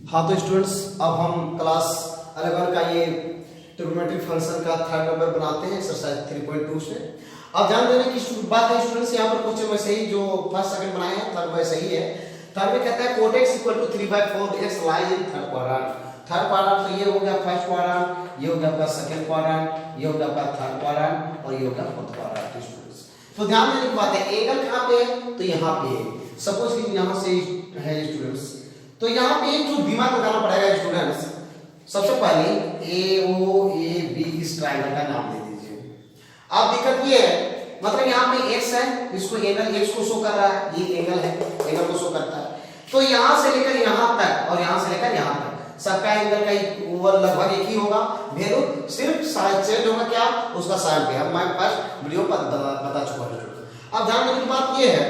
हाँ तो स्टूडेंट्स, अब हम क्लास 11 का ये ट्रिग्नोमेट्रिक फंक्शन का थर्ड नंबर बनाते हैं एक्सरसाइज 3.2 से। अब ध्यान देने की बात है स्टूडेंट्स, यहाँ पर क्वेश्चन वैसे ही जो फर्स्ट सेकंड बनाए हैं थर्ड वैसे ही है। थर्ड में कहता है cot x equal to 3/4 x lies in third quadrant. Third quadrant तो ये हो गया फर्स्ट क्वाड्रेंट, ये हो गया आपका सेकंड क्वाड्रेंट, ये हो गया आपका थर्ड क्वाड्रेंट और ये हो गया फोर्थ क्वाड्रेंट स्टूडेंट्स। तो ध्यान देने की बात है, एंगल कहाँ पे है तो यहाँ पे है। सपोज कि यहाँ से है स्टूडेंट्स, तो यहाँ पे जो दिमाग लगाना पड़ेगा स्टूडेंट्स, सबसे पहले ए ओ ए बी इस ट्रायंगल का नाम दे दीजिए। अब दिक्कत ये है, मतलब यहाँ पे x है, इसको एंगल x को शो कर रहा है, ये एंगल है, एंगल को शो करता है। तो यहाँ से लेकर यहाँ तक और यहाँ से लेकर यहाँ तक सबका एंगल का लगभग एक ही होगा, वैल्यू सिर्फ साइड चेंज होगा, क्या उसका साइड पे। अब मैं फर्स्ट वीडियो पर बता चुका हूँ। अब ध्यान देने की बात ये है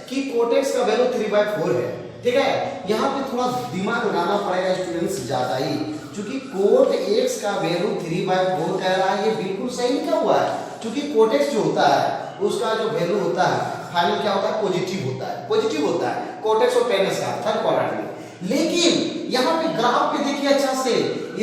कि cot x का वैल्यू 3/4 है, ठीक है। यहाँ पे थोड़ा दिमाग लगाना पड़ेगा स्टूडेंट्स ज्यादा ही, क्योंकि cot x का वैल्यू 3/4 कह रहा है, ये बिल्कुल सही लिखा हुआ है। क्योंकि cot x जो होता है उसका जो वैल्यू होता है फाइनल क्या होता है, पॉजिटिव होता है, पॉजिटिव होता है cot x और tan x का थर्ड क्वाड्रेंट में। लेकिन यहाँ पे ग्राफ पे देखिए अच्छा से,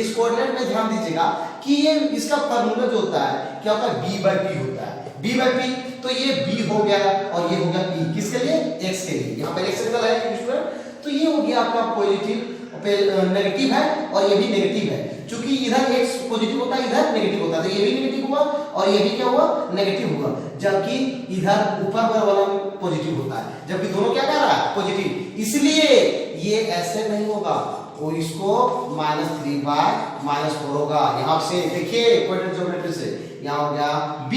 इस कोऑर्डिनेट में ध्यान दीजिएगा कि ये इसका फार्मूला जो होता है क्या होता है, b/p होता है, b/p। तो ये b हो गया और ये हो गया p, किसके लिए, x के लिए। यहाँ पर x एंगल है स्टूडेंट, तो ये हो गया आपका पॉजिटिव नेगेटिव है और ये भी नेगेटिव है। क्योंकि इधर x पॉजिटिव होता है, इधर नेगेटिव होता है, तो ये भी नेगेटिव हुआ और ये भी क्या हुआ, नेगेटिव हुआ। जबकि इधर ऊपर वाला पॉजिटिव होता है, जबकि दोनों क्या कर रहा है, पॉजिटिव। इसलिए ये ऐसे नहीं होगा, और इसको -3/-4 होगा। यहाँ से देखिए क्वाड्रेटिक ज्योमेट्री से, यहाँ हो गया b,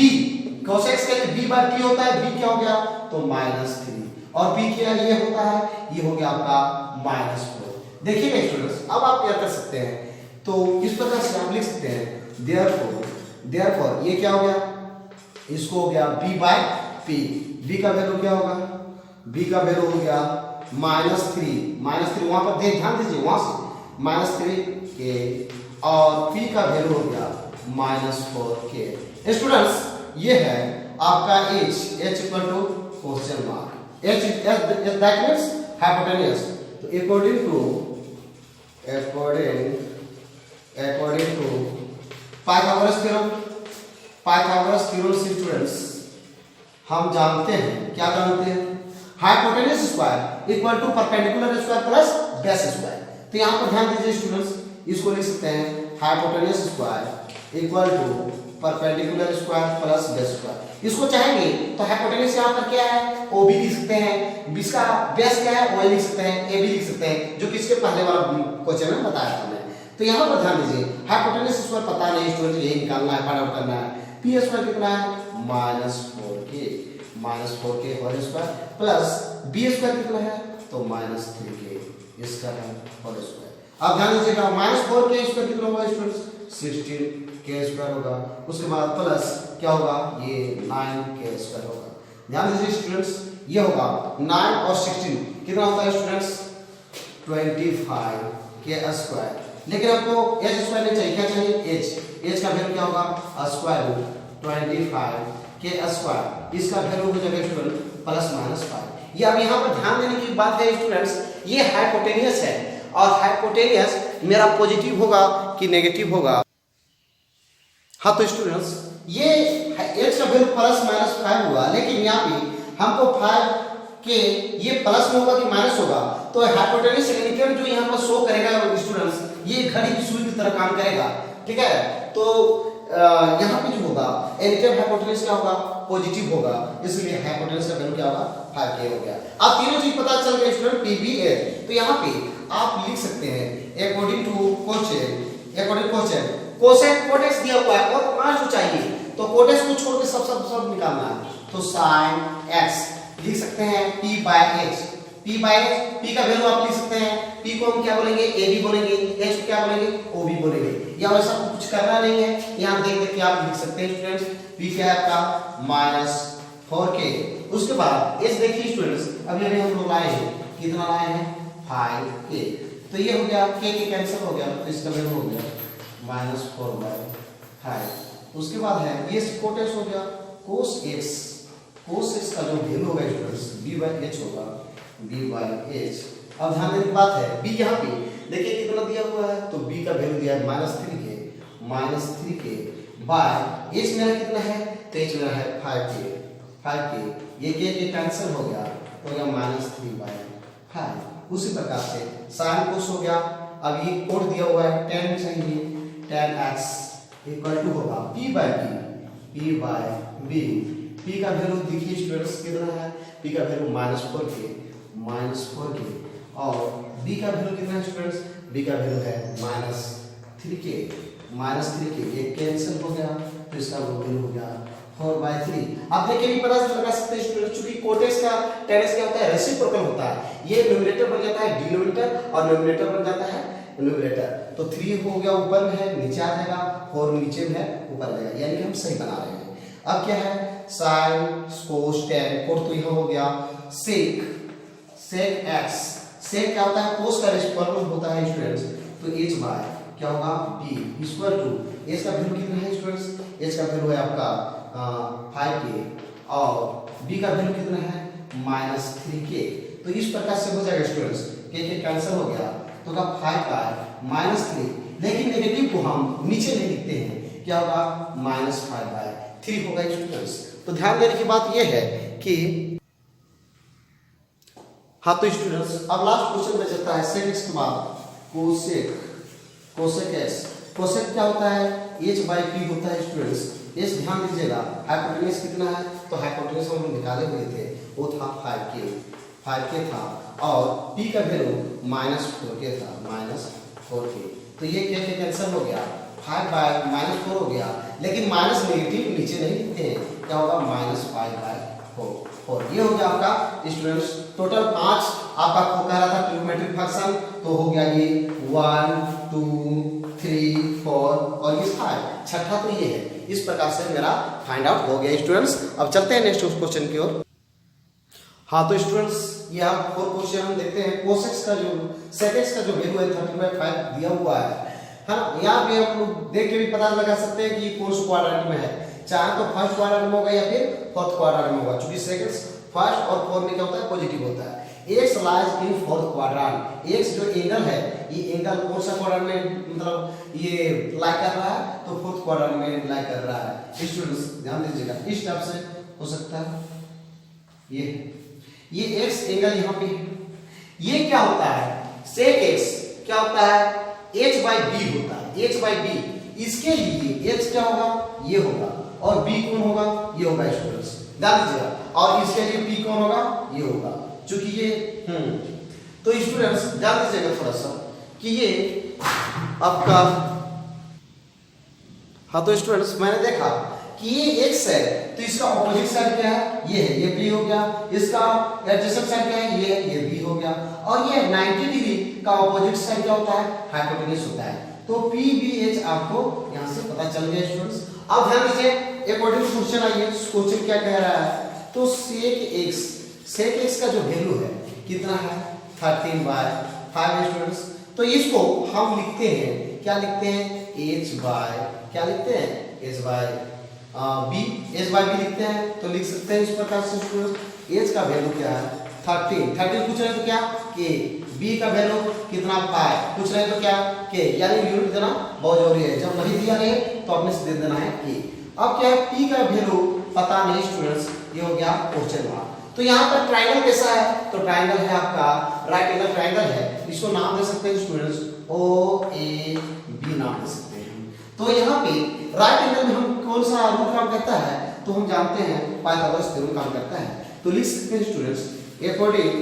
cos x के लिए b/t होता है, b क्या हो गया तो -3, और p क्या ये होता है, ये हो गया आपका -4। देखिए स्टूडेंट्स, अब आप क्या कर सकते हैं, तो इस प्रकार से आप लिख सकते हैं देयरफॉर ये क्या हो गया, इसको हो गया b/p, b का वैल्यू क्या होगा, b का वैल्यू हो गया -3 वहां पर ध्यान दीजिए, वहां से -3k, और p का वैल्यू हो गया -4k। स्टूडेंट्स ये है आपका h equal to question mark, h that means hypotenuse. तो अकॉर्डिंग टू पाइथागोरस थ्योरम से स्टूडेंट्स हम जानते हैं, क्या जानते हैं, hypotenuse square equal to perpendicular square plus base square. तो यहाँ पर ध्यान दीजिए स्टूडेंट्स, इसको लिख सकते हैं hypotenuse square equal to perpendicular square plus base square. इसको चाहेंगे तो हाइपोटेन्यूज यहाँ पर क्या है, OB लिख सकते हैं, इसका बेस क्या है OA लिख सकते हैं, AB लिख सकते हैं, जो कि इसके पहले वाला क्वेश्चन में बताया था मैंने। तो यहाँ पर ध्यान दीजिए, हाइपोटेन्यूज स्क्वायर पता नहीं स्टूडेंट, यही निकालना है, फाइंड आउट करना है। p स्क्वायर कितना है -4k whole square plus b square कितना है तो -3k इसका है होल स्क्वायर। अब ध्यान दीजिएगा, -4k स्क्वायर कितना होगा स्टूडेंट्स, 16k स्क्वायर होगा, उसके बाद प्लस क्या होगा, ये 9k स्क्वायर होगा। ध्यान दीजिए स्टूडेंट्स, ये होगा 9 और 16 कितना होता है स्टूडेंट्स, 25k स्क्वायर। लेकिन आपको h स्क्वायर नहीं चाहिए, क्या चाहिए, h का वैल्यू क्या होगा, स्क्वायर रूट 25k स्क्वायर, इसका वैल्यू हो जाएगा स्टूडेंट +-5। ये अब यहाँ पर ध्यान देने की बात है स्टूडेंट्स, ये हाइपोटेन्यूज है और हाइपोटेन्यूज मेरा पॉजिटिव होगा कि नेगेटिव होगा। हाँ तो स्टूडेंट्स ये h का वैल्यू +-5 हुआ, लेकिन यहाँ पे हमको 5 के ये प्लस में होगा कि माइनस होगा, तो हाइपोटेन्यूज इंडिकेटर जो यहाँ पर शो करेगा स्टूडेंट्स, ये घड़ी की सुई की तरह काम करेगा, ठीक है। तो यहाँ पे जो होगा इंडिकेटर हाइपोटेन्यूज क्या होगा, पॉजिटिव होगा, इसलिए हाइपोटेन्यूज का वैल्यू क्या होगा 5k हो गया। अब तीनों चीज पता चल गई स्टूडेंट, PB तो यहाँ पे आप लिख सकते हैं according to question cosec cot x दिया हुआ है और 5 जो चाहिए, तो cot x को छोड़ के सब निकालना है, तो sin x लिख सकते हैं p/h, p का वैल्यू आप लिख सकते हैं, p को हम क्या बोलेंगे, AB बोलेंगे, h को क्या बोलेंगे, OB बोलेंगे। या वैसा कुछ करना नहीं है, यहाँ देख के आप लिख सकते हैं स्टूडेंट्स, p क्या है आपका -4k। उसके बाद h देखिए स्टूडेंट्स, अभी हम लोग लाए हैं, कितना लाए हैं 5k, तो ये हो गया k कैंसिल हो गया, तो इसका वैल्यू हो गया -4/5। उसके बाद है ये cot x हो गया, cos x का जो वैल्यू होगा स्टूडेंट्स b/h होगा, b/h। अब ध्यान देने की बात है, b यहाँ पे देखिए कितना दिया हुआ है, तो b का वैल्यू दिया है -3k बाय h मेरा कितना है, तो h मेरा है 5k, ये के कैंसिल हो गया तो हो गया -3/5। उसी प्रकार से sin cos हो गया। अब ये कोड दिया हुआ है tan चाहिए, tan x इक्वल टू होगा p बाय b। p का वैल्यू देखिए स्टूडेंट्स कितना है, p का वैल्यू -4k और b का वैल्यू कितना है स्टूडेंट्स, b का वैल्यू है -3k, ये कैंसिल हो गया तो इसका वैल्यू हो गया 4/3। आप देखिए भी पता लगा सकते हैं स्टूडेंट्स, चूंकि कोटेक्स का टेरेस क्या होता है, रेसिप्रोकल होता है, ये न्यूमरेटर बन जाता है डिनोमिनेटर और न्यूमरेटर बन जाता है न्यूमरेटर। तो 3 हो गया ऊपर में है, नीचे आ जाएगा, 4 नीचे में है, ऊपर आ जाएगा, यानी कि हम सही बना रहे हैं। अब क्या है sin cos tan, कोड तो यह हो गया sec x, sec क्या होता है, cos का रेसिप्रोकल होता है स्टूडेंट्स, तो h बाय क्या होगा b इक्वल टू h का वैल्यू कितना है स्टूडेंट्स, h का वैल्यू है आपका 5k और b का वैल्यू कितना है -3k। तो इस प्रकार से हो जाएगा स्टूडेंट्स, k कैंसिल हो गया तो का 5/-3, लेकिन नेगेटिव को हम नीचे नहीं लिखते हैं, क्या होगा -5/3 होगा स्टूडेंट्स। तो ध्यान देने की बात यह है कि हाँ, तो स्टूडेंट्स अब लास्ट क्वेश्चन में चलता है sec x के बाद cosec x। cosec क्या होता है, h/p होता है स्टूडेंट्स। h ध्यान दीजिएगा, हाइपोटेन्यूज कितना है, तो हाइपोटेन्यूज हम निकाले हुए थे, वो था 5k था और p का वैल्यू -4k था, -4k। तो ये क्या कैंसिल हो गया, 5/-4 हो गया, लेकिन माइनस नेगेटिव नीचे नहीं लिखते हैं, क्या होगा -5/4। ये हो गया आपका स्टूडेंट्स टोटल 5 आपका कह रहा था ट्रिग्नोमेट्रिक फंक्शन, तो हो गया ये 1 2 3 4 और ये 5, छठा तो ये है। इस प्रकार से मेरा फाइंड आउट हो गया स्टूडेंट्स। अब चलते हैं नेक्स्ट क्वेश्चन की ओर। हाँ, तो स्टूडेंट्स ये आप 4 क्वेश्चन हम देखते हैं। cos x का जो sec x का जो वैल्यू है 30/5 दिया हुआ है ना, यहाँ पे हम लोग देख के भी पता लगा सकते हैं कि कौन सा क्वाड्रेंट में है, चाहे तो फर्स्ट क्वाड्रेंट में होगा या फिर फोर्थ क्वाड्रेंट में होगा, क्योंकि sec x फर्स्ट और फोर्थ में क्या होता है, पॉजिटिव होता है। x lies in fourth quadrant, x जो एंगल है, ये एंगल कौन सा क्वाड्रेंट में मतलब ये लाई कर रहा है, तो फोर्थ क्वाड्रेंट में लाई कर रहा है। स्टूडेंट्स ध्यान दीजिएगा, इस टाइप से हो सकता है, ये x एंगल यहाँ पे, ये क्या होता है sec x क्या होता है, h/b होता है, h/b। इसके लिए h क्या होगा, ये होगा, और b कौन होगा, ये होगा स्टूडेंट्स, ध्यान दीजिएगा, और इसके लिए p कौन होगा, ये होगा, क्योंकि ये तो स्टूडेंट्स ध्यान दीजिएगा थोड़ा सा कि ये आपका, हाँ तो स्टूडेंट्स मैंने देखा कि ये x है, तो इसका ऑपोजिट साइड क्या है, ये है, ये b हो गया, इसका एडजेसेंट साइड क्या है, ये b हो गया, और ये 90 डिग्री का ऑपोजिट साइड क्या होता है, हाइपोटेन्यूज होता है। तो PBH आपको यहां से पता चल गया स्टूडेंट्स। अब ध्यान दीजिए, एक और क्वेश्चन आइए, क्वेश्चन क्या कह रहा है, तो sec x का जो वैल्यू है कितना है, 13/5 स्टूडेंट्स। तो इसको हम लिखते हैं, क्या लिखते हैं, क्या लिखते हैं, h/b लिखते हैं। तो लिख सकते हैं इस प्रकार से स्टूडेंट्स, h का वैल्यू क्या है, 13 पूछ रहे तो क्या k, b का वैल्यू कितना 5 पूछ रहे तो क्या k, यानी यूनिट देना बहुत जरूरी है, जब नहीं दिया रहे तो अपने से दे देना है k। अब क्या है, p का वैल्यू पता नहीं स्टूडेंट्स, ये हो गया क्वेश्चन मार्क। तो यहाँ पर ट्राइंगल कैसा है, तो ट्राइंगल है आपका राइट एंगल ट्राइंगल है, इसको नाम दे सकते हैं स्टूडेंट्स OAB नाम दे सकते हैं। तो यहाँ पे राइट एंगल में हम कौन सा रूल काम करता है, तो हम जानते हैं पाइथागोरस थ्योरम काम करता है। तो लिख सकते हैं students, according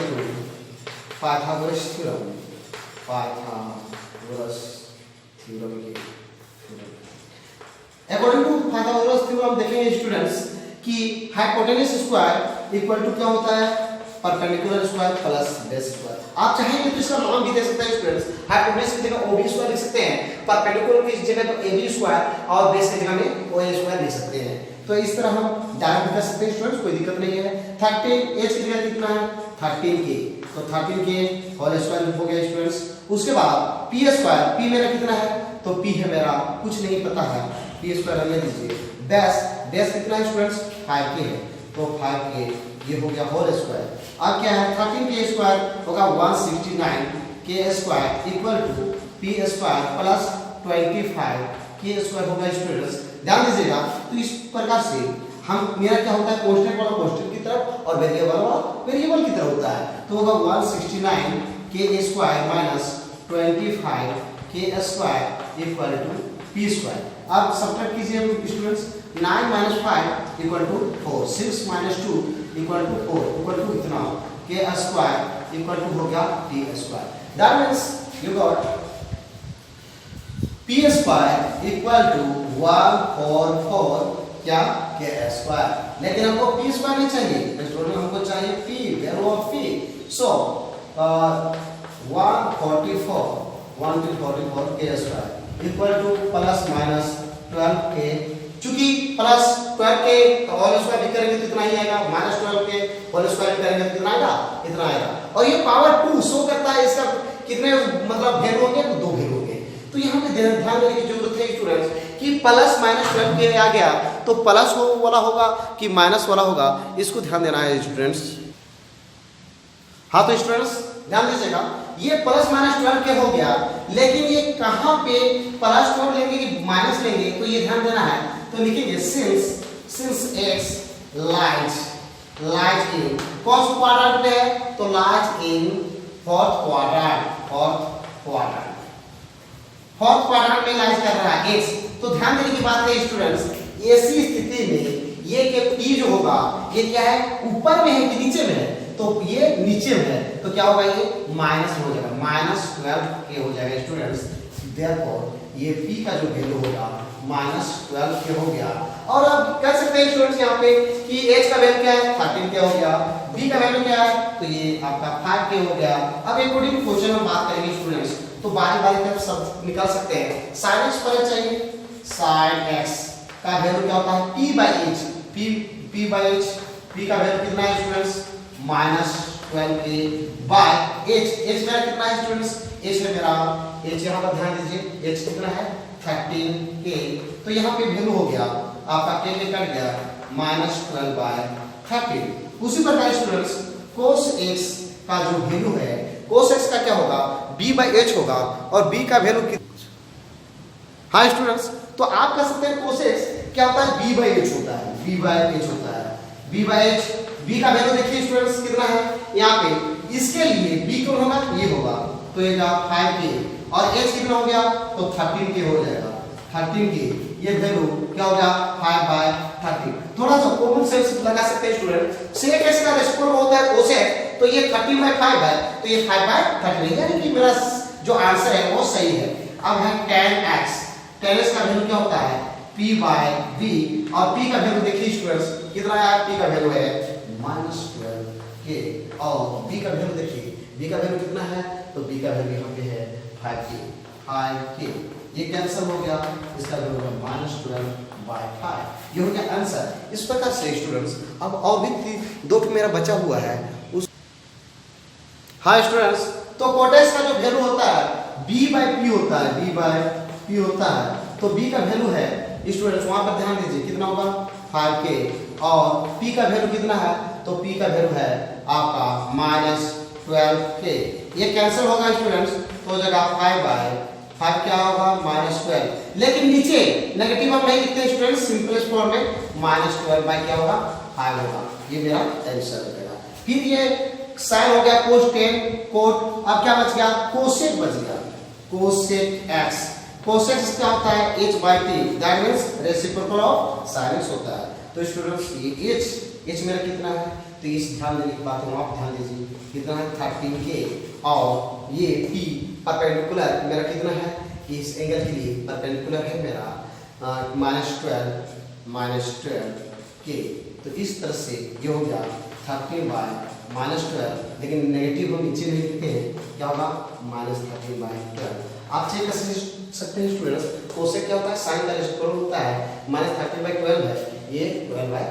to Pythagoras theorem according to Pythagoras theorem देखेंगे स्टूडेंट्स कि हाइपोटेन्यूज स्क्वायर इक्वल टू क्या होता है, perpendicular square plus base square. आप चाहेंगे तो इसका नाम भी दे सकते हैं स्टूडेंट्स, हाइपोटेन्यूज की जगह OB स्क्वायर लिख सकते हैं, परपेंडिकुलर की जगह तो AB स्क्वायर और बेस की जगह में OA स्क्वायर लिख सकते हैं। तो इस तरह हम डायरेक्ट कर सकते हैं स्टूडेंट्स, कोई दिक्कत नहीं है। 13 h की जगह कितना है, 13k, तो 13k होल स्क्वायर हो गया स्टूडेंट्स। उसके बाद p स्क्वायर, p मेरा कितना है, तो p है मेरा कुछ नहीं पता है, p स्क्वायर हमें दीजिए, बेस कितना है स्टूडेंट्स, 5k है, तो 5k ये हो गया होल स्क्वायर। अब क्या है 13 के स्क्वायर होगा 169 के square equal to P square plus 25 के स्क्वायर होगा स्टूडेंट्स। ध्यान दीजिएगा, तो इस प्रकार से हम मेरा क्या होता है कांस्टेंट वाला कांस्टेंट की तरफ और वेरिएबल वाला वेरिएबल की तरफ होता है। तो होगा 169 के स्क्वायर माइनस 25 के square equal to P square. अब सब्ट्रैक्ट कीजिए students, 9 minus 5 equal to 4, 6 minus 2 equal to 4 equal to इतना के स्क्वायर इक्वल टू हो गया T square. That means you got P square equal to 144 क्या के स्क्वायर। लेकिन हमको पी स्क्वायर नहीं चाहिए स्टूडेंट, हमको चाहिए पी, वैल्यू ऑफ पी। सो 144 के square equal two plus minus 12 के, चूंकि प्लस 12 के होल स्क्वायर भी करेंगे तो इतना ही आएगा, माइनस 12 के होल स्क्वायर भी करेंगे तो कितना आएगा, इतना आएगा। और ये पावर 2 शो करता है इसका कितने मतलब वैल्यू होंगे, तो 2 वैल्यू होंगे। तो यहाँ पे ध्यान देने की जरूरत है स्टूडेंट्स कि प्लस माइनस 12 के आ गया तो प्लस वाला होगा कि माइनस वाला होगा, इसको ध्यान देना है स्टूडेंट्स। हाँ तो स्टूडेंट्स ध्यान दीजिएगा, ये प्लस माइनस 12 के हो गया, लेकिन ये कहाँ पे प्लस 12 लेंगे कि माइनस लेंगे, तो ये ध्यान देना है। तो लिखेंगे सिंस x लाइज इन कौन सा क्वाड्रेंट में है, तो लाइज इन फोर्थ क्वाड्रेंट में लाइज कर रहा है x। तो ध्यान देने की बात है स्टूडेंट्स, ऐसी स्थिति में ये के p जो होगा ये क्या है, ऊपर में है कि नीचे में है, तो ये नीचे में है, तो क्या होगा ये माइनस हो जाएगा, माइनस 12 के हो जाएगा स्टूडेंट्स। देयरफॉर ये p का जो वैल्यू होगा माइनस 12 के हो गया। और अब कह सकते हैं स्टूडेंट्स यहाँ पे कि h का वैल्यू क्या है 13 के हो गया, b का वैल्यू क्या है, तो ये आपका 5 के हो गया। अब अकॉर्डिंग क्वेश्चन हम बात करेंगे स्टूडेंट्स, तो बारी बारी तक सब निकाल सकते हैं। sin x पर चाहिए, sin x का वैल्यू क्या होता है p by h, p by h, p का वैल्यू कितना है स्टूडेंट्स माइनस 12 के बाय h मेरा कितना है स्टूडेंट्स, h में मेरा h यहाँ पर ध्यान दीजिए h कितना है 13 के, तो यहाँ पे वैल्यू हो गया आपका k के कट गया माइनस 12 बाय 13। उसी प्रकार स्टूडेंट्स cos x का जो वैल्यू है, cos x का क्या होगा b by h होगा, और b का वैल्यू कितना। हाँ स्टूडेंट्स, तो आप कह सकते हैं cos x क्या होता है b by h होता है, b by h होता है, b by h। b का वैल्यू देखिए स्टूडेंट्स कितना है यहाँ पे, इसके लिए b कौन होगा, ये होगा, तो ये 5 के, और h कितना हो गया, तो 13 के हो जाएगा, 13 के, ये वैल्यू क्या हो गया 5 by 13। थोड़ा सा कॉमन सेंस लगा सकते हैं स्टूडेंट, sec x का रेस्पोंड होता है cos x, तो ये 13 by 5 है, तो ये 5 by 13, यानी कि मेरा जो आंसर है वो सही है। अब है tan x, tan x का वैल्यू क्या होता है p by v, और p का वैल्यू देखिए स्टूडेंट्स कितना है, p का वैल्यू है माइनस 12 के, और b का वैल्यू देखिए, b का वैल्यू कितना है, तो b का वैल्यू यहाँ पे है 5 के, ये कैंसिल हो गया, इसका वैल्यू है माइनस 12 by 5, ये हो गया आंसर। इस प्रकार से स्टूडेंट्स अब और भी 2 मेरा बचा हुआ है उस। हाँ स्टूडेंट्स, तो कोटेक्स का जो वैल्यू होता है b by p होता है, b by p होता है, तो b का वैल्यू है स्टूडेंट्स वहां पर ध्यान दीजिए कितना होगा 5 के, और p का वैल्यू कितना है, तो p का वैल्यू है आपका माइनस 12 के, ये कैंसिल होगा स्टूडेंट्स, तो जगह 5 by 5 क्या होगा माइनस 12, लेकिन नीचे नेगेटिव हम नहीं लिखते स्टूडेंट्स, सिंपलेस्ट फॉर्म में माइनस 12 बाय क्या होगा 5 होगा, ये मेरा आंसर हो जाएगा। फिर ये साइन हो गया cos 10 कोट, अब क्या बच गया कोसेक बच गया, कोसेक x, कोसेक क्या होता है h by t, that means reciprocal of sin x होता है। तो स्टूडेंट्स ये h मेरा कितना है, तो इस ध्यान देने की बात है, आप ध्यान दीजिए कितना है 13 के, और ये p परपेंडिकुलर मेरा कितना है, इस एंगल के लिए परपेंडिकुलर है मेरा माइनस 12 के, तो इस तरह से ये हो गया 13 बाय माइनस 12, लेकिन नेगेटिव हम नीचे नहीं लिखते हैं, क्या होगा माइनस 13 बाय 12। आप चेक कर सकते हैं स्टूडेंट्स, कोसेक क्या होता है साइन का रेसिप्रोकल होता है, माइनस 13 बाय 12 है, ये 12 बाय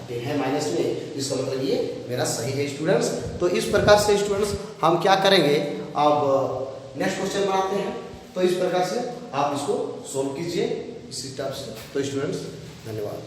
13 है माइनस में, इसका मतलब ये मेरा सही है स्टूडेंट्स। तो इस प्रकार से स्टूडेंट्स हम क्या करेंगे, अब नेक्स्ट क्वेश्चन बनाते हैं, तो इस प्रकार से आप इसको सोल्व कीजिए इसी टाइप से। तो स्टूडेंट्स धन्यवाद।